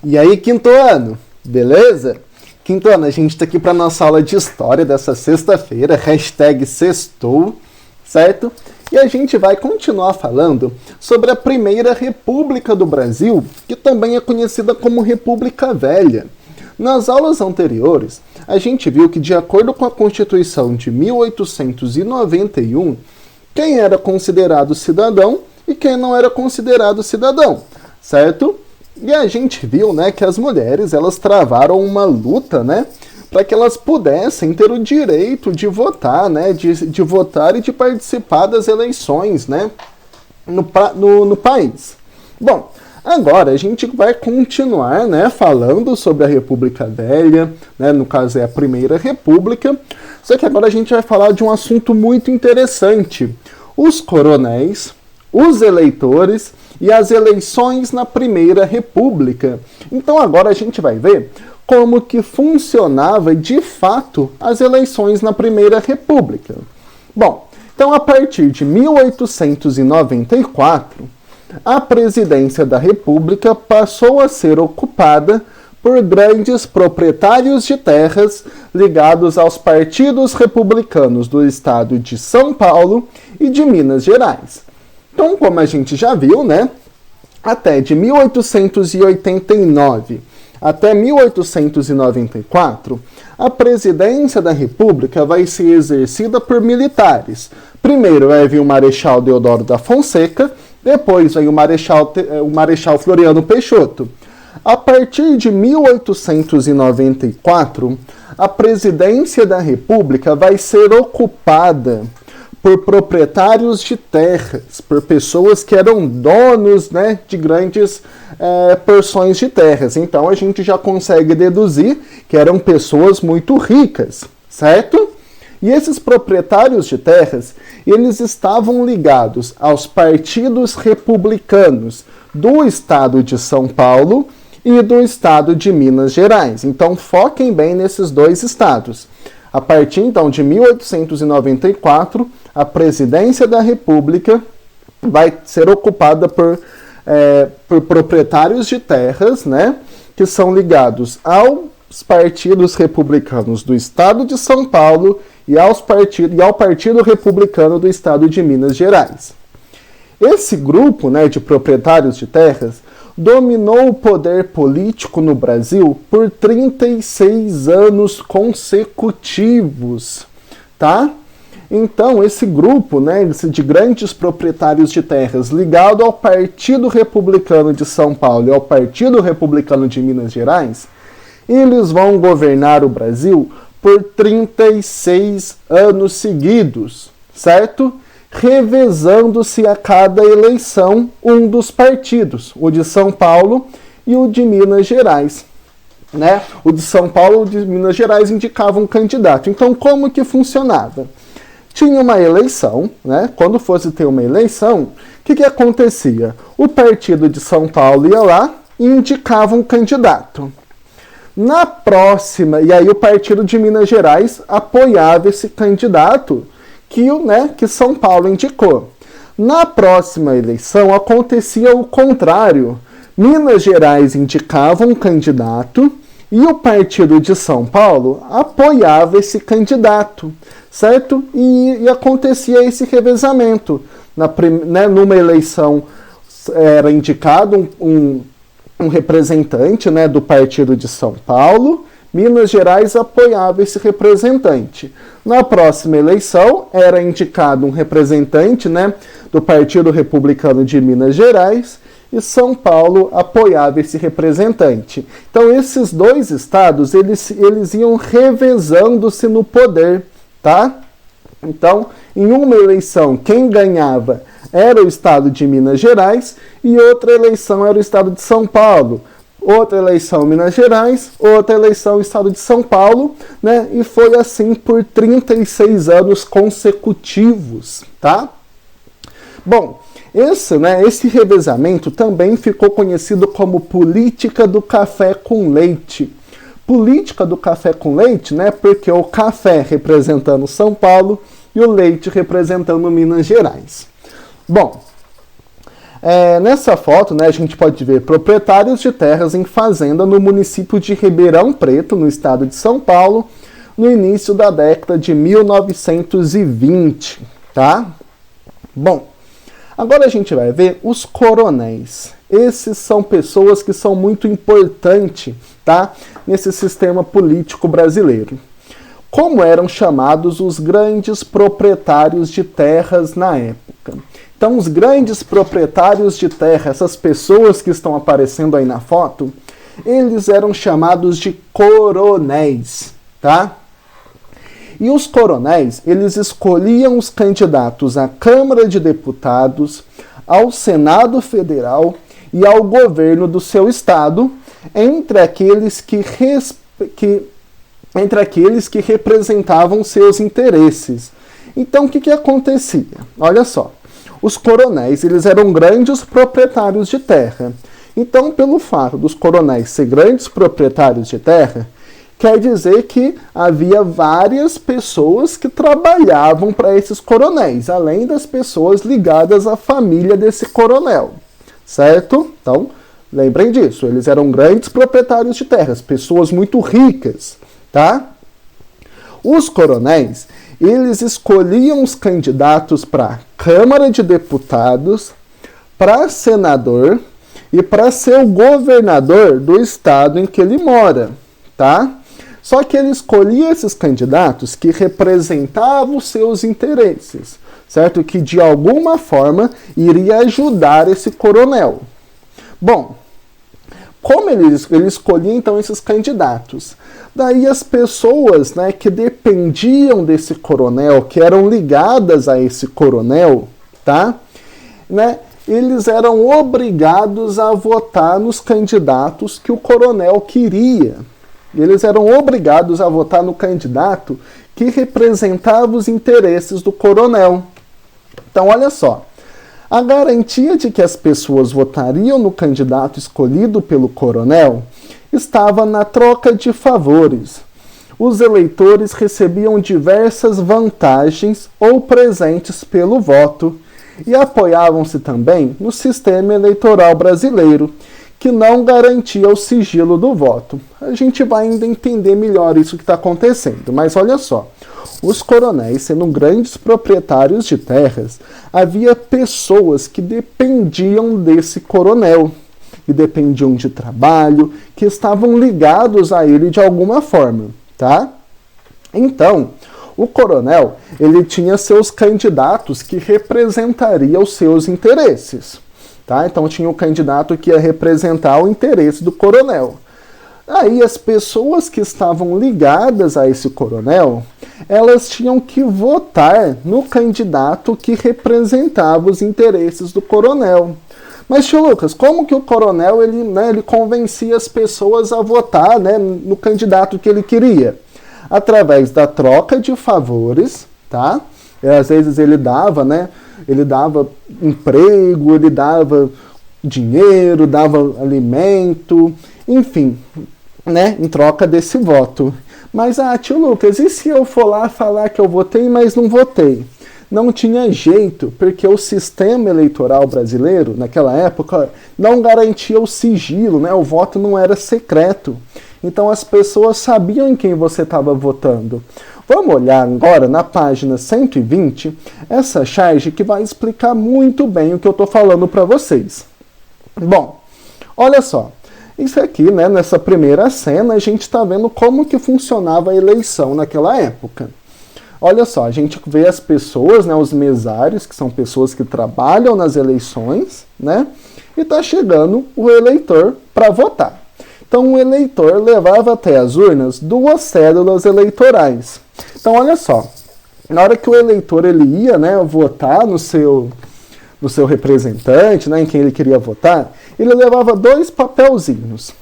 E aí, quinto ano, beleza? Quinto ano, a gente está aqui para nossa aula de história dessa sexta-feira, #sextou, certo? E a gente vai continuar falando sobre a primeira República do Brasil, que também é conhecida como República Velha. Nas aulas anteriores, a gente viu que, de acordo com a Constituição de 1891, quem era considerado cidadão e quem não era considerado cidadão, certo? E a gente viu, né, que as mulheres, elas travaram uma luta, né, para que elas pudessem ter o direito de votar, né, de votar e de participar das eleições, né, no país. Bom, agora a gente vai continuar, né, falando sobre a República Velha, né, no caso é a Primeira República, só que agora a gente vai falar de um assunto muito interessante: os coronéis, os eleitores e as eleições na Primeira República. Então agora a gente vai ver como que funcionava de fato as eleições na Primeira República. Bom, então a partir de 1894, a presidência da República passou a ser ocupada por grandes proprietários de terras ligados aos partidos republicanos do estado de São Paulo e de Minas Gerais. Então, como a gente já viu, né, até de 1889 até 1894, a presidência da República vai ser exercida por militares. Primeiro vai vir o Marechal Deodoro da Fonseca, depois vem o Marechal Floriano Peixoto. A partir de 1894, a presidência da República vai ser ocupada por proprietários de terras, por pessoas que eram donos, né, de grandes porções de terras. Então a gente já consegue deduzir que eram pessoas muito ricas, certo? E esses proprietários de terras, eles estavam ligados aos partidos republicanos do estado de São Paulo e do estado de Minas Gerais. Então foquem bem nesses dois estados. A partir então de 1894, a presidência da República vai ser ocupada por proprietários de terras, né, que são ligados aos partidos republicanos do estado de São Paulo e ao Partido Republicano do estado de Minas Gerais. Esse grupo, né, de proprietários de terras dominou o poder político no Brasil por 36 anos consecutivos, tá? Então, esse grupo, né, de grandes proprietários de terras ligado ao Partido Republicano de São Paulo e ao Partido Republicano de Minas Gerais, eles vão governar o Brasil por 36 anos seguidos, certo? Revezando-se a cada eleição um dos partidos, o de São Paulo e o de Minas Gerais, né? O de São Paulo e o de Minas Gerais indicavam um candidato. Então, como que funcionava? Tinha uma eleição, né? Quando fosse ter uma eleição, o que acontecia? O partido de São Paulo ia lá e indicava um candidato. Na próxima, e aí o partido de Minas Gerais apoiava esse candidato que São Paulo indicou. Na próxima eleição acontecia o contrário. Minas Gerais indicava um candidato e o partido de São Paulo apoiava esse candidato, certo? E acontecia esse revezamento. Numa eleição era indicado um representante, né, do partido de São Paulo. Minas Gerais apoiava esse representante. Na próxima eleição, era indicado um representante, né, do Partido Republicano de Minas Gerais e São Paulo apoiava esse representante. Então, esses dois estados, eles iam revezando-se no poder, tá? Então, em uma eleição, quem ganhava era o estado de Minas Gerais e outra eleição era o estado de São Paulo. Outra eleição Minas Gerais, outra eleição Estado de São Paulo, né? E foi assim por 36 anos consecutivos, tá? Bom, esse revezamento também ficou conhecido como política do café com leite. Política do café com leite, né? Porque o café representando São Paulo e o leite representando Minas Gerais. Bom, Nessa foto, né, a gente pode ver proprietários de terras em fazenda no município de Ribeirão Preto, no estado de São Paulo, no início da década de 1920, tá? Bom, agora a gente vai ver os coronéis. Esses são pessoas que são muito importantes, tá, nesse sistema político brasileiro. Como eram chamados os grandes proprietários de terras na época? Então, os grandes proprietários de terra, essas pessoas que estão aparecendo aí na foto, eles eram chamados de coronéis, tá? E os coronéis, eles escolhiam os candidatos à Câmara de Deputados, ao Senado Federal e ao governo do seu estado, entre aqueles que representavam seus interesses. Então, o que acontecia? Olha só, os coronéis, eles eram grandes proprietários de terra. Então, pelo fato dos coronéis ser grandes proprietários de terra, quer dizer que havia várias pessoas que trabalhavam para esses coronéis, além das pessoas ligadas à família desse coronel, certo? Então, lembrem disso, eles eram grandes proprietários de terras, pessoas muito ricas, tá? Os coronéis, eles escolhiam os candidatos para Câmara de Deputados, para senador e para ser o governador do estado em que ele mora, tá? Só que ele escolhia esses candidatos que representavam os seus interesses, certo? Que de alguma forma iria ajudar esse coronel. Bom, como ele escolhia então esses candidatos? Daí as pessoas, né, que dependiam desse coronel, que eram ligadas a esse coronel, tá? Né, eles eram obrigados a votar nos candidatos que o coronel queria. Eles eram obrigados a votar no candidato que representava os interesses do coronel. Então, olha só. A garantia de que as pessoas votariam no candidato escolhido pelo coronel estava na troca de favores. Os eleitores recebiam diversas vantagens ou presentes pelo voto e apoiavam-se também no sistema eleitoral brasileiro, que não garantia o sigilo do voto. A gente vai ainda entender melhor isso que está acontecendo, mas olha só. Os coronéis, sendo grandes proprietários de terras, havia pessoas que dependiam desse coronel, que dependiam de trabalho, que estavam ligados a ele de alguma forma, tá? Então, o coronel, ele tinha seus candidatos que representariam os seus interesses, tá? Então tinha um candidato que ia representar o interesse do coronel. Aí as pessoas que estavam ligadas a esse coronel, elas tinham que votar no candidato que representava os interesses do coronel. Mas, tio Lucas, como que o coronel ele convencia as pessoas a votar, né, no candidato que ele queria? Através da troca de favores, tá? E, às vezes ele dava emprego, ele dava dinheiro, dava alimento, enfim, né, em troca desse voto. Mas, tio Lucas, e se eu for lá falar que eu votei, mas não votei? Não tinha jeito, porque o sistema eleitoral brasileiro, naquela época, não garantia o sigilo, né? O voto não era secreto. Então as pessoas sabiam em quem você estava votando. Vamos olhar agora na página 120, essa charge que vai explicar muito bem o que eu estou falando para vocês. Bom, olha só. Isso aqui, né, nessa primeira cena, a gente está vendo como que funcionava a eleição naquela época. Olha só, a gente vê as pessoas, né, os mesários, que são pessoas que trabalham nas eleições, né, e está chegando o eleitor para votar. Então o eleitor levava até as urnas 2 cédulas eleitorais. Então olha só, na hora que o eleitor ele ia, né, votar no seu representante, né, em quem ele queria votar, ele levava 2 papelzinhos,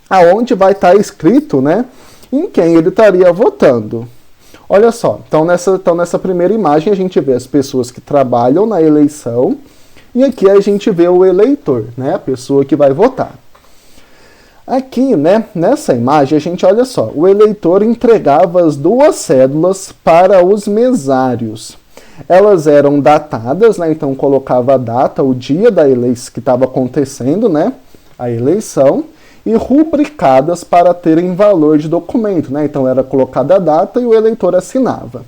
aonde vai estar escrito, né, em quem ele estaria votando. Olha só, então nessa primeira imagem a gente vê as pessoas que trabalham na eleição e aqui a gente vê o eleitor, né, a pessoa que vai votar. Aqui, né, nessa imagem a gente olha só, o eleitor entregava as 2 cédulas para os mesários. Elas eram datadas, né? Então colocava a data, o dia da eleição que estava acontecendo, né? A eleição, e rubricadas para terem valor de documento, né? Então era colocada a data e o eleitor assinava.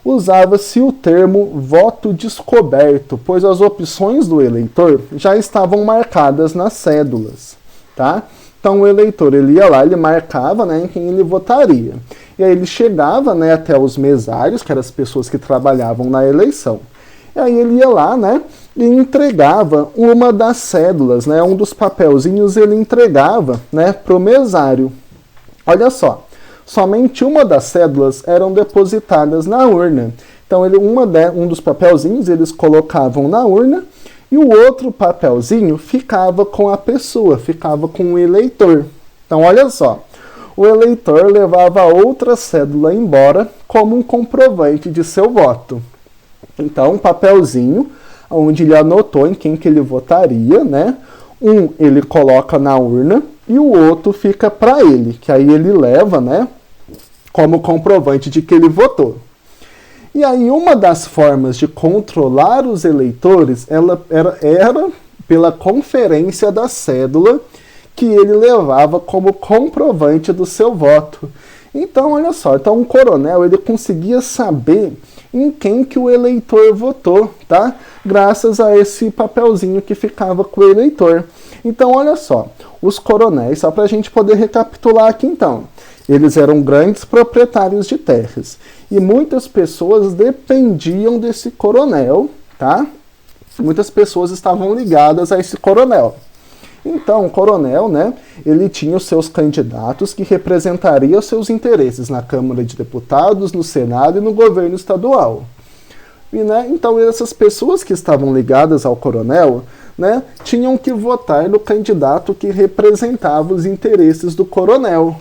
Usava-se o termo voto descoberto, pois as opções do eleitor já estavam marcadas nas cédulas, tá? Então o eleitor ele ia lá, ele marcava, né, em quem ele votaria. E aí ele chegava, né, até os mesários, que eram as pessoas que trabalhavam na eleição. E aí ele ia lá, né, e entregava uma das cédulas, né, um dos papelzinhos ele entregava, né, para o mesário. Olha só, somente uma das cédulas eram depositadas na urna. Então um dos papelzinhos eles colocavam na urna, e o outro papelzinho ficava com a pessoa, ficava com o eleitor. Então, olha só, o eleitor levava outra cédula embora como um comprovante de seu voto. Então, um papelzinho onde ele anotou em quem que ele votaria, né? Um ele coloca na urna e o outro fica para ele, que aí ele leva, né, como comprovante de que ele votou. E aí uma das formas de controlar os eleitores ela era pela conferência da cédula que ele levava como comprovante do seu voto. Então, olha só, então um coronel ele conseguia saber em quem que o eleitor votou, tá? Graças a esse papelzinho que ficava com o eleitor. Então, olha só, os coronéis, só para a gente poder recapitular aqui então, eles eram grandes proprietários de terras e muitas pessoas dependiam desse coronel, tá? Muitas pessoas estavam ligadas a esse coronel. Então, o coronel, né, ele tinha os seus candidatos que representariam os seus interesses na Câmara de Deputados, no Senado e no governo estadual. E, né, então, essas pessoas que estavam ligadas ao coronel, né, tinham que votar no candidato que representava os interesses do coronel.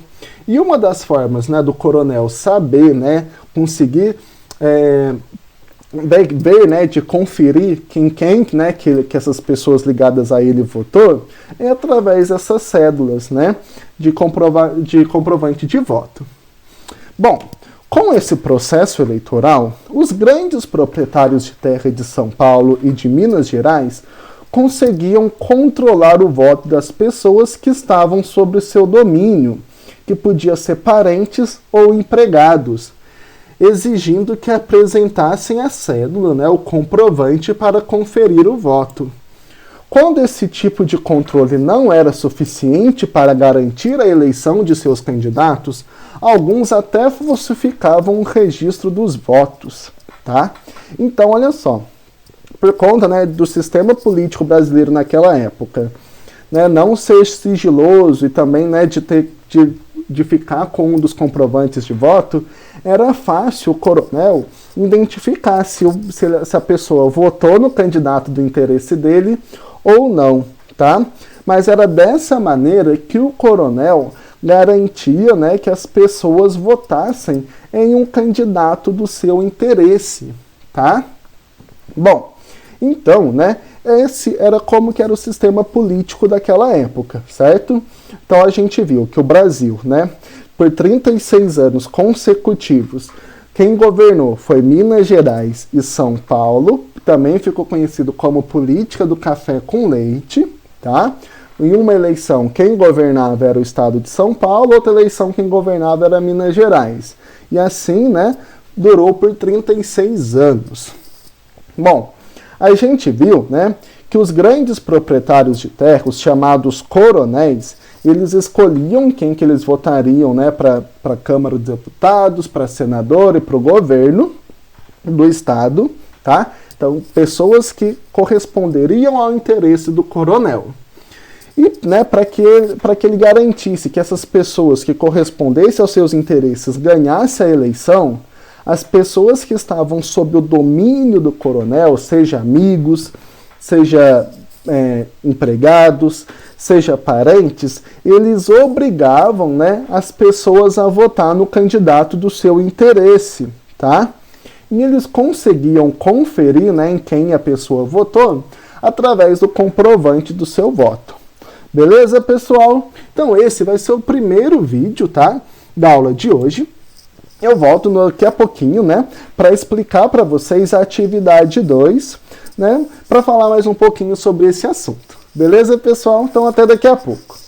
E uma das formas, né, do coronel saber, né, conseguir ver, né, de conferir quem né, que essas pessoas ligadas a ele votou, é através dessas cédulas, né, de comprovante de voto. Bom, com esse processo eleitoral, os grandes proprietários de terra de São Paulo e de Minas Gerais conseguiam controlar o voto das pessoas que estavam sob seu domínio, que podia ser parentes ou empregados, exigindo que apresentassem a cédula, né, o comprovante para conferir o voto. Quando esse tipo de controle não era suficiente para garantir a eleição de seus candidatos, alguns até falsificavam o registro dos votos, tá? Então, olha só, por conta, né, do sistema político brasileiro naquela época, né, não ser sigiloso e também, né, de ficar com um dos comprovantes de voto, era fácil o coronel identificar se a pessoa votou no candidato do interesse dele ou não, tá? Mas era dessa maneira que o coronel garantia, né, que as pessoas votassem em um candidato do seu interesse, tá? Bom, então, né, esse era como que era o sistema político daquela época, certo? Então a gente viu que o Brasil, né, por 36 anos consecutivos, quem governou foi Minas Gerais e São Paulo, também ficou conhecido como política do café com leite, tá? Em uma eleição, quem governava era o estado de São Paulo, outra eleição, quem governava era Minas Gerais. E assim, né, durou por 36 anos. Bom, a gente viu, né, que os grandes proprietários de terra, os chamados coronéis, eles escolhiam quem que eles votariam, né, para a Câmara dos Deputados, para senador e para o governo do estado, tá? Então, pessoas que corresponderiam ao interesse do coronel. E, né, para que ele garantisse que essas pessoas que correspondessem aos seus interesses ganhassem a eleição, as pessoas que estavam sob o domínio do coronel, seja amigos, seja empregados, seja parentes, eles obrigavam, né, as pessoas a votar no candidato do seu interesse, tá? E eles conseguiam conferir, né, em quem a pessoa votou através do comprovante do seu voto. Beleza, pessoal? Então esse vai ser o primeiro vídeo, tá, da aula de hoje. eu volto daqui a pouquinho, né, para explicar para vocês a atividade 2, né, para falar mais um pouquinho sobre esse assunto. Beleza, pessoal? Então até daqui a pouco.